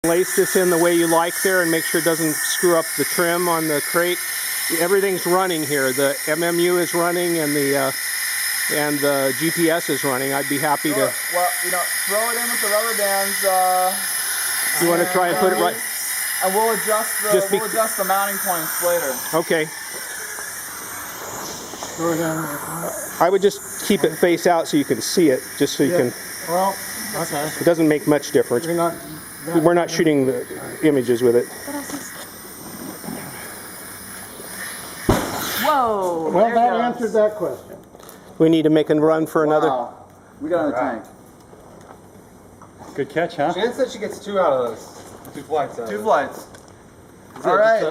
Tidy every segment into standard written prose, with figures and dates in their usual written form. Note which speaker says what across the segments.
Speaker 1: Lace this in the way you like there and make sure it doesn't screw up the trim on the crate. Everything's running here. The MMU is running and the GPS is running. I'd be happy to.
Speaker 2: Well, you know, throw it in with the rubber bands.
Speaker 1: You want to try and put it right?
Speaker 2: And we'll adjust the mounting points later.
Speaker 1: Okay.
Speaker 3: Throw it in.
Speaker 1: I would just keep it face out so you can see it, just so you can.
Speaker 3: Well, okay.
Speaker 1: It doesn't make much difference. We're not shooting the images with it.
Speaker 4: Whoa!
Speaker 3: Well, that answered that question.
Speaker 1: We need to make a run for another.
Speaker 2: Wow. We got another tank.
Speaker 5: Good catch, huh?
Speaker 6: Jan said she gets 2 out of those. 2 flights.
Speaker 2: Two flights. All right.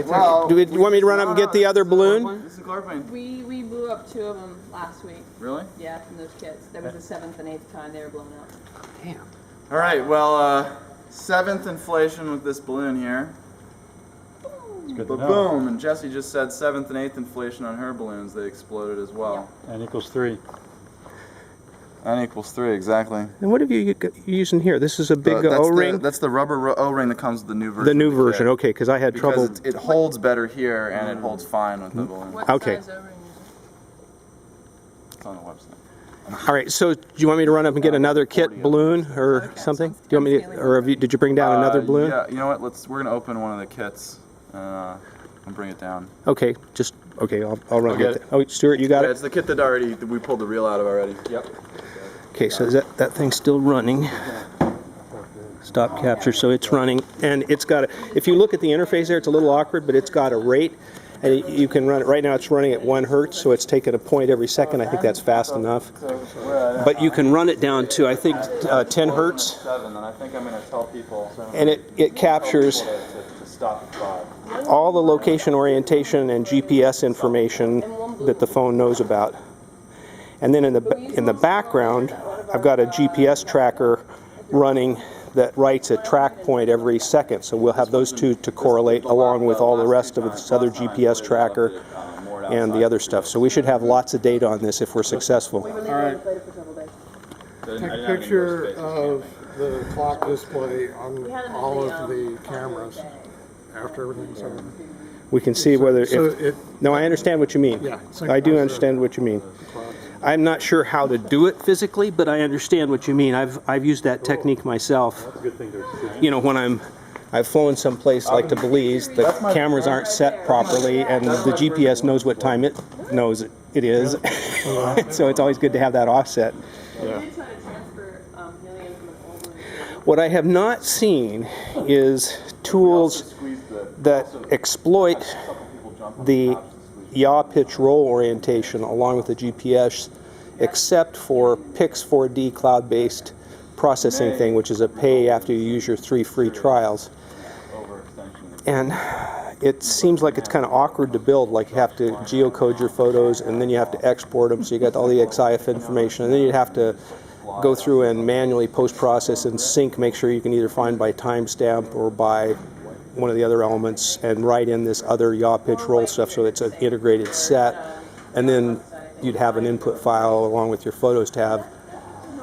Speaker 6: Well,
Speaker 1: Do you want me to run up and get the other balloon?
Speaker 2: This is chloroplane.
Speaker 4: We blew up 2 of them last week.
Speaker 2: Really?
Speaker 4: Yeah, from those kits. There was the 7th and 8th time they were blown up.
Speaker 1: Damn.
Speaker 2: All right. Well, 7th inflation with this balloon here.
Speaker 5: Good to know.
Speaker 2: Boom! And Jesse just said 7th and 8th inflation on her balloons. They exploded as well.
Speaker 5: N equals 3.
Speaker 2: N equals 3, exactly.
Speaker 1: And what have you using here? This is a big O-ring?
Speaker 2: That's the rubber O-ring that comes with the new version.
Speaker 1: The new
Speaker 2: of
Speaker 1: version,
Speaker 2: kit.
Speaker 1: okay, because I had trouble.
Speaker 2: Because it holds better here and it holds fine with the balloon.
Speaker 4: What
Speaker 1: Okay.
Speaker 4: size O-ring is
Speaker 2: It's on the website.
Speaker 1: All right, so do you want me to run up and get another kit balloon or something? Do you want me to, or did you bring down another balloon?
Speaker 2: Yeah, you know what? We're gonna open one of the kits and bring it down.
Speaker 1: Okay, I'll run get it. Oh, Stuart, you got
Speaker 2: Yeah,
Speaker 1: it?
Speaker 2: it's the kit that we pulled the reel out of already. Yep.
Speaker 1: Okay, so is that thing's still running. Stop capture, so it's running, and it's got a, if you look at the interface there, it's a little awkward, but it's got a rate, and you can run it, right now it's running at 1 hertz, so it's taking a point every second. I think that's fast enough. But you can run it down to, I think, 10 hertz,
Speaker 2: And I think I'm gonna tell people.
Speaker 1: and it captures
Speaker 2: to stop at 5.
Speaker 1: all the location orientation and GPS information that the phone knows about. And then in the background, I've got a GPS tracker running that writes a track point every second. So we'll have those two to correlate along with all the rest of this other GPS tracker and the other stuff. So we should have lots of data on this if we're successful.
Speaker 3: All right. Take a picture of the clock display on all of the cameras after everything's over.
Speaker 1: We can see whether no, I understand what you mean.
Speaker 3: Yeah,
Speaker 1: I do understand what you mean. I'm not sure how to do it physically, but I understand what you mean. I've used that technique myself.
Speaker 5: That's a good thing to
Speaker 1: You know, when I've flown someplace like to Belize, the cameras aren't set properly, and the GPS knows what time it knows it is. So it's always good to have that offset.
Speaker 3: Yeah.
Speaker 1: What I have not seen is tools that exploit the yaw pitch roll orientation along with the GPS, except for Pix4D cloud-based processing thing, which is a pay after you use your 3 free trials. And it seems like it's kind of awkward to build, like you have to geocode your photos and then you have to export them, so you got all the XIF information, and then you have to go through and manually post-process and sync, make sure you can either find by timestamp or by one of the other elements, and write in this other yaw pitch roll stuff so it's an integrated set, and then you'd have an input file along with your photos to have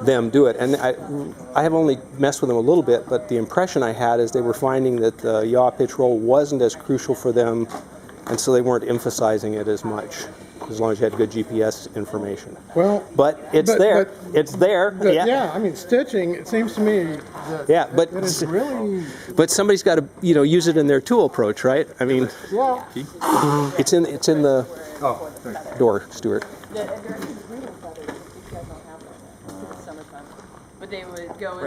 Speaker 1: them do it. And I have only messed with them a little bit, but the impression I had is they were finding that the yaw pitch roll wasn't as crucial for them, and so they weren't emphasizing it as much, as long as you had good GPS information.
Speaker 3: Well,
Speaker 1: but it's there. It's there.
Speaker 3: Yeah, I mean, stitching, it seems to me that,
Speaker 1: but
Speaker 3: that it's really...
Speaker 1: But somebody's got to, use it in their tool approach, right? I mean,
Speaker 3: Yeah.
Speaker 1: it's in the door, Stuart.
Speaker 4: The American Freedom Feathers, these guys don't have one. It's summertime. But they would go